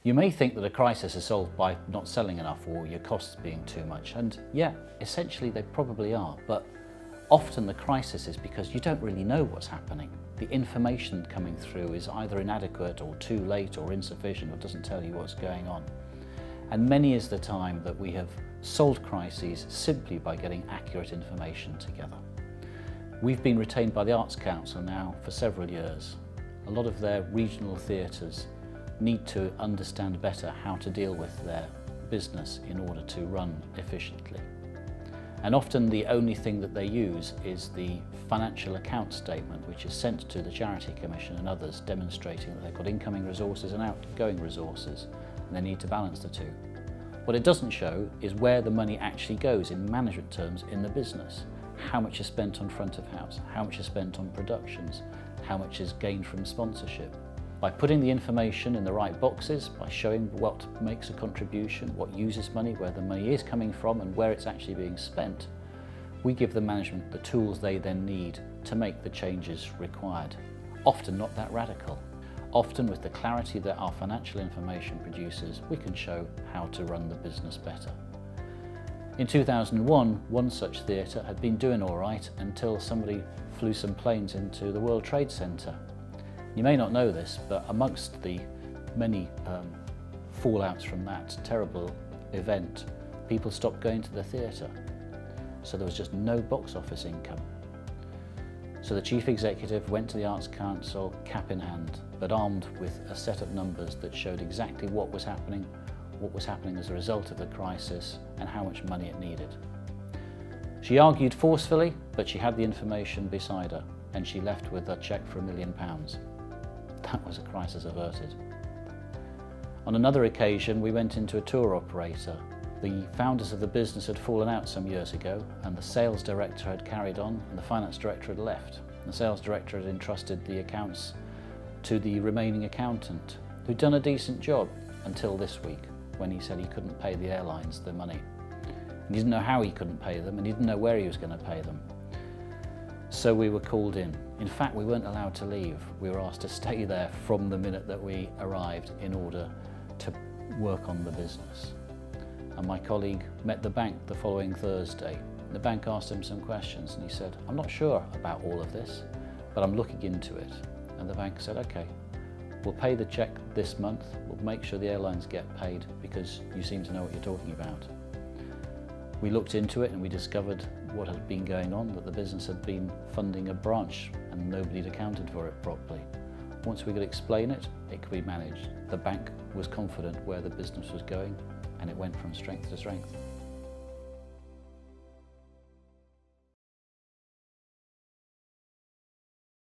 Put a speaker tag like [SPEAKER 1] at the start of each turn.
[SPEAKER 1] You may think that a crisis is solved by not selling enough or your costs being too much, and yeah, essentially they probably are, but often the crisis is because you don't really know what's happening. The information coming through is either inadequate or too late or insufficient or doesn't tell you what's going on. And many is the time that we have solved crises simply by getting accurate information together. We've been retained by the Arts Council now for several years. A lot of their regional theatres need to understand better how to deal with their business in order to run efficiently. And often the only thing that they use is the financial account statement, which is sent to the Charity Commission and others, demonstrating that they've got incoming resources and outgoing resources, and they need to balance the two. What it doesn't show is where the money actually goes in management terms in the business. How much is spent on front of house, how much is spent on productions, how much is gained from sponsorship. By putting the information in the right boxes, by showing what makes a contribution, what uses money, where the money is coming from and where it's actually being spent, we give the management the tools they then need to make the changes required. Often not that radical. Often with the clarity that our financial information produces, we can show how to run the business better. In 2001, one such theatre had been doing all right until somebody flew some planes into the World Trade Center. You may not know this, but amongst the many fallouts from that terrible event, people stopped going to the theatre. So there was just no box office income. So the Chief Executive went to the Arts Council, cap in hand, but armed with a set of numbers that showed exactly what was happening as a result of the crisis, and how much money it needed. She argued forcefully, but she had the information beside her, and she left with a cheque for £1 million. That was a crisis averted. On another occasion, we went into a tour operator. The founders of the business had fallen out some years ago, and the sales director had carried on, and the finance director had left. The sales director had entrusted the accounts to the remaining accountant, who'd done a decent job until this week, when he said he couldn't pay the airlines the money. He didn't know how he couldn't pay them, and he didn't know where he was going to pay them. So we were called in. In fact, we weren't allowed to leave. We were asked to stay there from the minute that we arrived in order to work on the business. And my colleague met the bank the following Thursday. The bank asked him some questions, and he said, "I'm not sure about all of this, but I'm looking into it." And the bank said, "Okay, we'll pay the cheque this month. We'll make sure the airlines get paid because you seem to know what you're talking about." We looked into it and we discovered what had been going on, that the business had been funding a branch and nobody had accounted for it properly. Once we could explain it, it could be managed. The bank was confident where the business was going, and it went from strength to strength.